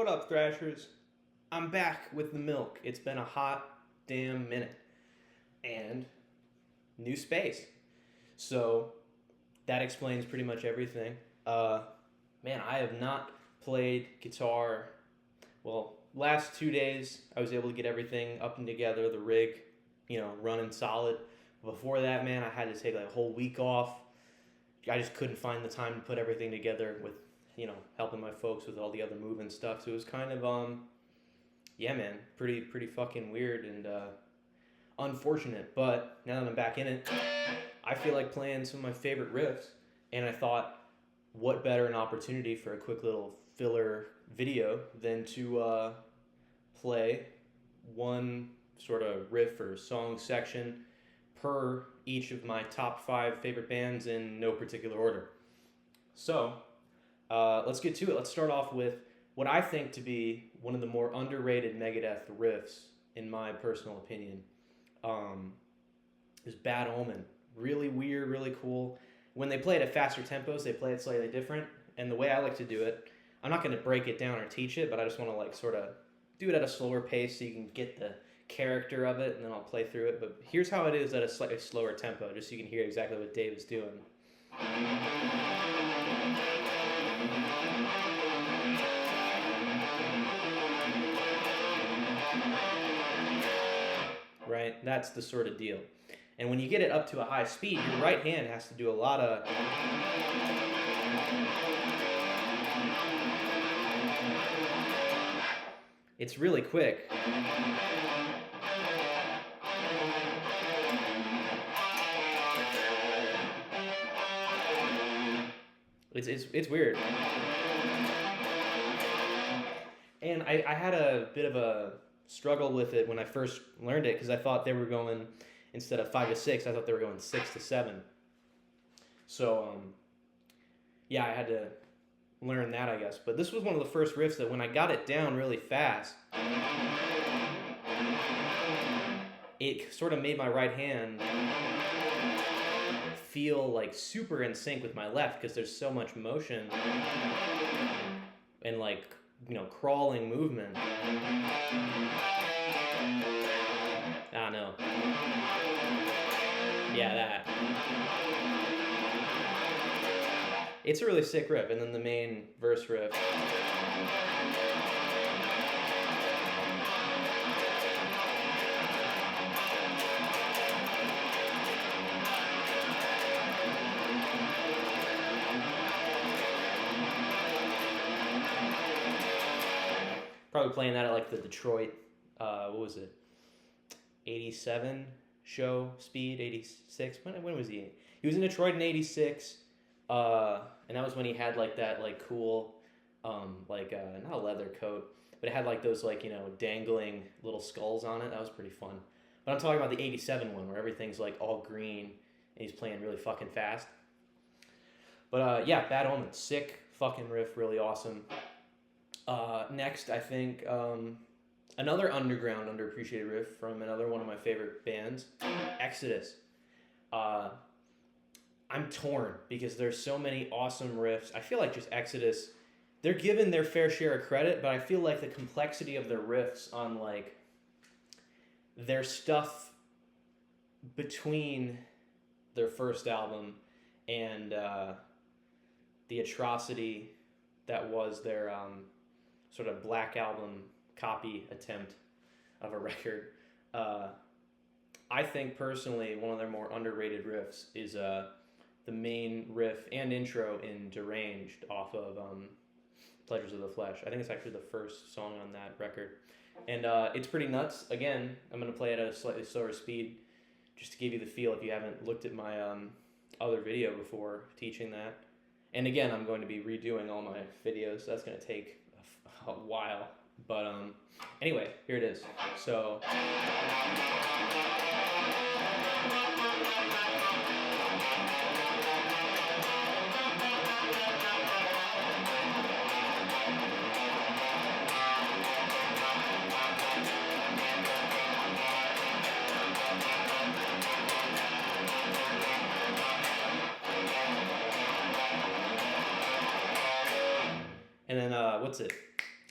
What up, Thrashers? I'm back with the milk. It's been a hot damn minute. And new space. So that explains pretty much everything. Man, I have not played guitar. Well, last 2 days I was able to get everything up and together, the rig, running solid. Before that, man, I had to take like a whole week off. I just couldn't find the time to put everything together with, helping my folks with all the other moving stuff. So it was kind of, yeah, man, pretty fucking weird and unfortunate. But now that I'm back in it, I feel like playing some of my favorite riffs. And I thought, what better an opportunity for a quick little filler video than to play one sort of riff or song section per each of my top 5 favorite bands in no particular order. So let's get to it. Let's start off with what I think to be one of the more underrated Megadeth riffs, in my personal opinion, is Bad Omen. Really weird, really cool. When they play it at faster tempos, they play it slightly different. And the way I like to do it, I'm not going to break it down or teach it, but I just want to sort of do it at a slower pace so you can get the character of it, and then I'll play through it. But here's how it is at a slightly slower tempo, just so you can hear exactly what Dave is doing. Right? That's the sort of deal. And when you get it up to a high speed, your right hand has to do a lot of... It's really quick. It's weird. And I had a bit of a struggle with it when I first learned it, because I thought they were going, instead of 5 to 6, I thought they were going 6 to 7. So, yeah, I had to learn that, I guess. But this was one of the first riffs that when I got it down really fast, it sort of made my right hand feel like super in sync with my left, because there's so much motion and crawling movement. I know. Yeah, that. It's a really sick riff, and then the main verse riff. Probably playing that at the Detroit, what was it, 87 show speed, 86, when was he? He was in Detroit in 86, and that was when he had that cool, not a leather coat, but it had those dangling little skulls on it. That was pretty fun. But I'm talking about the 87 one where everything's all green and he's playing really fucking fast. But yeah, Bad Omen, sick fucking riff, really awesome. Next, I think another underground, underappreciated riff from another one of my favorite bands, Exodus. I'm torn because there's so many awesome riffs. I feel like just Exodus, they're given their fair share of credit, but I feel like the complexity of their riffs on their stuff between their first album and the atrocity that was their sort of Black Album copy attempt of a record. I think personally one of their more underrated riffs is the main riff and intro in Deranged off of Pleasures of the Flesh. I think it's actually the first song on that record. And it's pretty nuts. Again, I'm going to play it at a slightly slower speed just to give you the feel if you haven't looked at my other video before teaching that. And again, I'm going to be redoing all my videos, so that's going to take a while. But anyway, here it is. So... And then, what's it?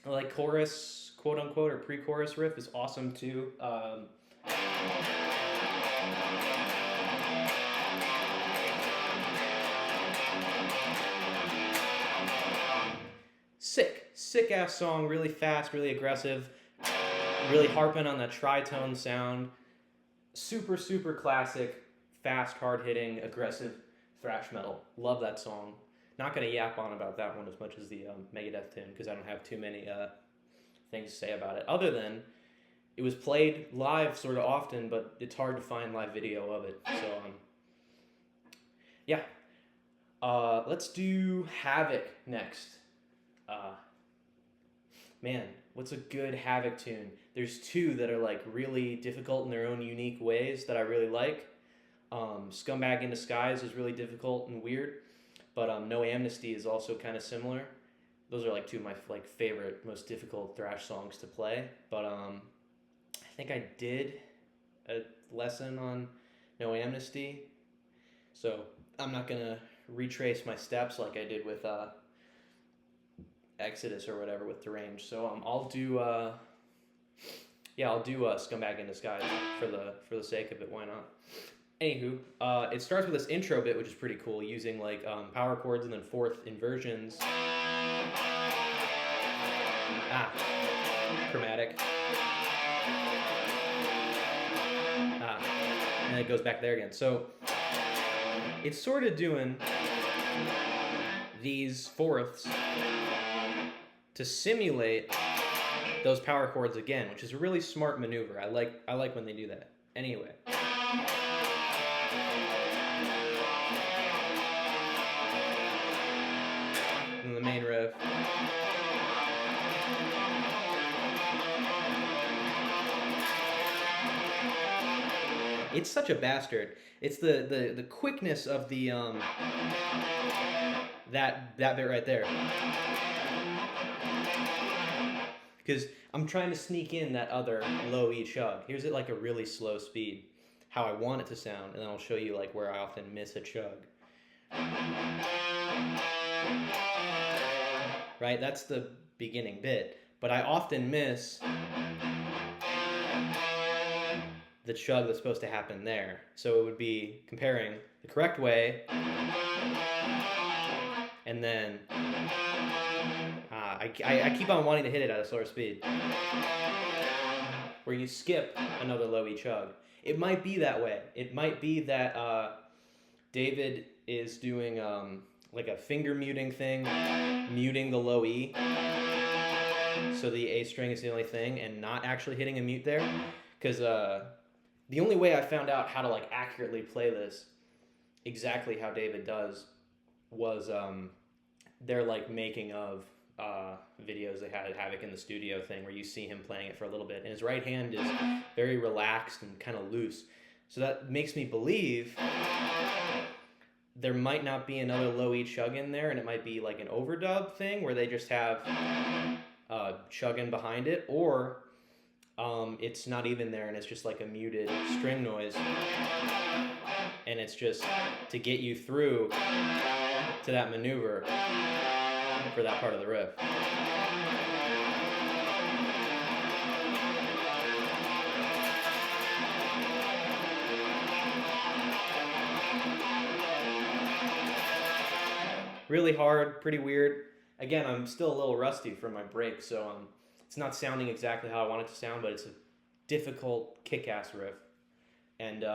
Like chorus, quote unquote, or pre-chorus riff is awesome too. Sick ass song, really fast, really aggressive, really harping on that tritone sound. Super classic, fast, hard hitting, aggressive thrash metal. Love that song. Not gonna yap on about that one as much as the Megadeth tune because I don't have too many things to say about it. Other than it was played live sort of often, but it's hard to find live video of it. So yeah. Let's do Havoc next. Man, what's a good Havoc tune? There's two that are like really difficult in their own unique ways that I really like. Scumbag in Disguise is really difficult and weird, but No Amnesty is also kind of similar. Those are like two of my like favorite, most difficult thrash songs to play. But I think I did a lesson on No Amnesty, so I'm not gonna retrace my steps like I did with Exodus or whatever with Deranged. So I'll do Scumbag in Disguise for the sake of it. Why not? Anywho, it starts with this intro bit, which is pretty cool, using like power chords and then fourth inversions. Chromatic. And then it goes back there again. So it's sort of doing these fourths to simulate those power chords again, which is a really smart maneuver. I like when they do that. Anyway. And the main riff. It's such a bastard. It's the quickness of the that bit right there. Because I'm trying to sneak in that other low E chug. Here's it like a really slow speed, how I want it to sound, and then I'll show you like where I often miss a chug. Right, that's the beginning bit, but I often miss the chug that's supposed to happen there. So it would be comparing the correct way, and then I keep on wanting to hit it at a slower speed, where you skip another low E chug. It might be that way. It might be that David is doing like a finger muting thing, muting the low E, so the A string is the only thing, and not actually hitting a mute there. Because the only way I found out how to like accurately play this, exactly how David does, was their like making of videos they had at Havoc in the Studio thing, where you see him playing it for a little bit, and his right hand is very relaxed and kind of loose. So that makes me believe there might not be another low E chug in there, and it might be like an overdub thing where they just have chugging behind it, or it's not even there and it's just like a muted string noise, and it's just to get you through to that maneuver for that part of the riff. Really hard, pretty weird. Again, I'm still a little rusty from my break, so it's not sounding exactly how I want it to sound, but it's a difficult kick-ass riff. And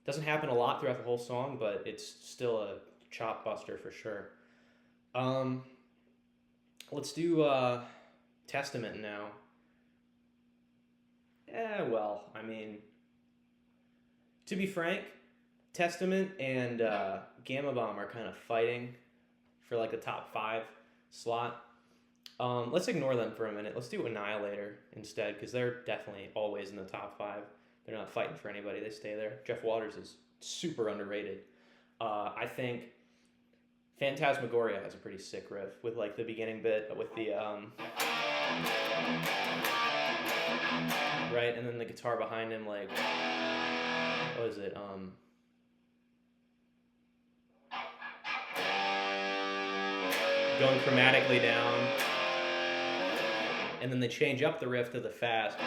doesn't happen a lot throughout the whole song, but it's still a chop buster for sure. Let's do Testament now. Well, I mean, to be frank, Testament and Gamma Bomb are kind of fighting for like the top 5 slot. Let's ignore them for a minute. Let's do Annihilator instead, because they're definitely always in the top 5. They're not fighting for anybody. They stay there. Jeff Waters is super underrated. I think Phantasmagoria has a pretty sick riff with like the beginning bit with the right, and then the guitar behind him, like, what is it? Going chromatically down. and then they change up the riff to the fast.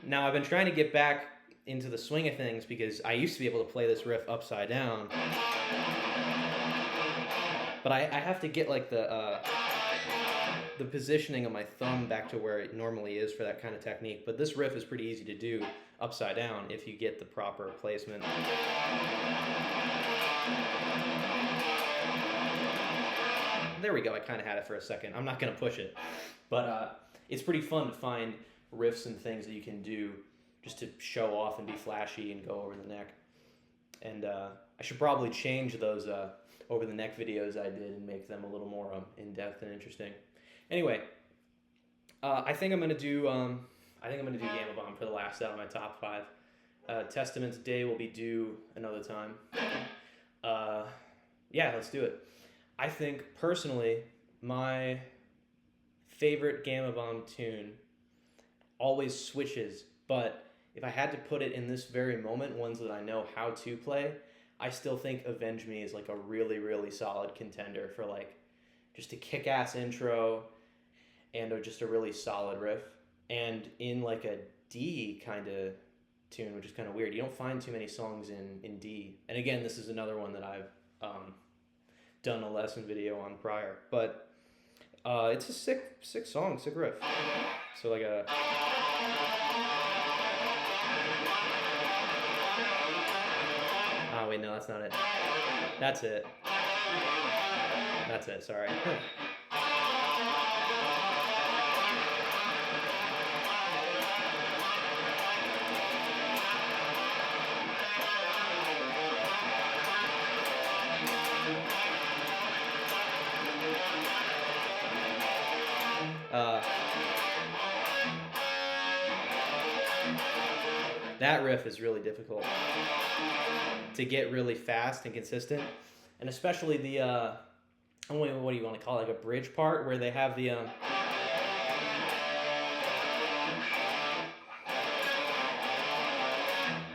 Now I've been trying to get back into the swing of things because I used to be able to play this riff upside down, but I have to get like the positioning of my thumb back to where it normally is for that kind of technique. But this riff is pretty easy to do upside down if you get the proper placement. There we go, I kind of had it for a second. I'm not going to push it. But it's pretty fun to find riffs and things that you can do just to show off and be flashy and go over the neck. And I should probably change those over the neck videos I did and make them a little more in-depth and interesting. Anyway, I think I'm going to do Gamma Bomb for the last out of my top 5. Testament's Day will be due another time. Yeah, let's do it. I think, personally, my favorite Gamma Bomb tune always switches, but if I had to put it in this very moment, ones that I know how to play, I still think Avenge Me is like a really, really solid contender for like just a kick-ass intro and just a really solid riff. And in like a D kind of tune, which is kind of weird. You don't find too many songs in D. And again, this is another one that I've done a lesson video on prior, but it's a sick song, sick riff. So like a wait, no, that's not it. That's it. That's it, sorry. That riff is really difficult to get really fast and consistent, and especially the what do you want to call it, like a bridge part where they have the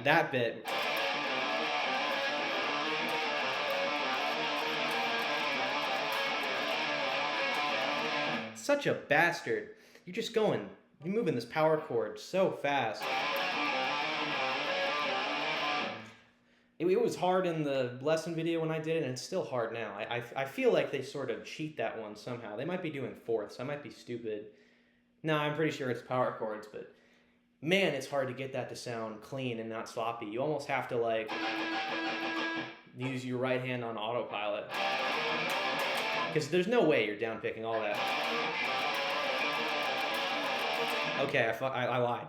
that bit. Such a bastard. You're moving this power chord so fast. It was hard in the lesson video when I did it, and it's still hard now. I feel like they sort of cheat that one somehow. They might be doing fourths. I might be stupid. No, I'm pretty sure it's power chords, but man, it's hard to get that to sound clean and not sloppy. You almost have to like use your right hand on autopilot, because there's no way you're down picking all that. Okay, I lied.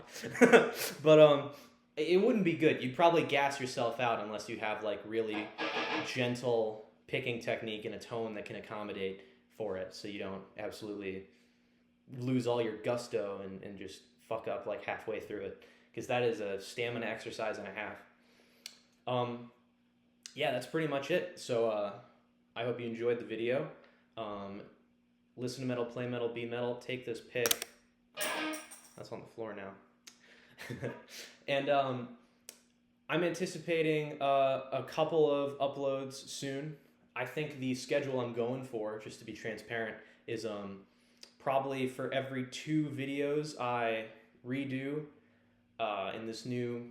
But it wouldn't be good. You'd probably gas yourself out unless you have like really gentle picking technique and a tone that can accommodate for it, so you don't absolutely lose all your gusto and just fuck up like halfway through it, because that is a stamina exercise and a half. Yeah, that's pretty much it. So I hope you enjoyed the video. Listen to metal, play metal, be metal, take this pick. That's on the floor now. And I'm anticipating a couple of uploads soon. I think the schedule I'm going for, just to be transparent, is probably for every 2 videos I redo in this new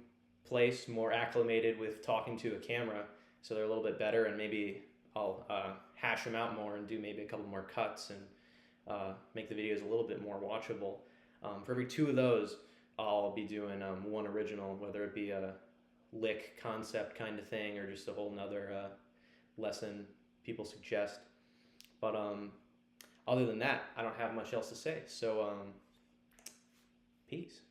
place, more acclimated with talking to a camera, so they're a little bit better, and maybe I'll hash them out more and do maybe a couple more cuts and make the videos a little bit more watchable. For every 2 of those, I'll be doing one original, whether it be a lick concept kind of thing or just a whole nother lesson people suggest. But other than that, I don't have much else to say. So peace.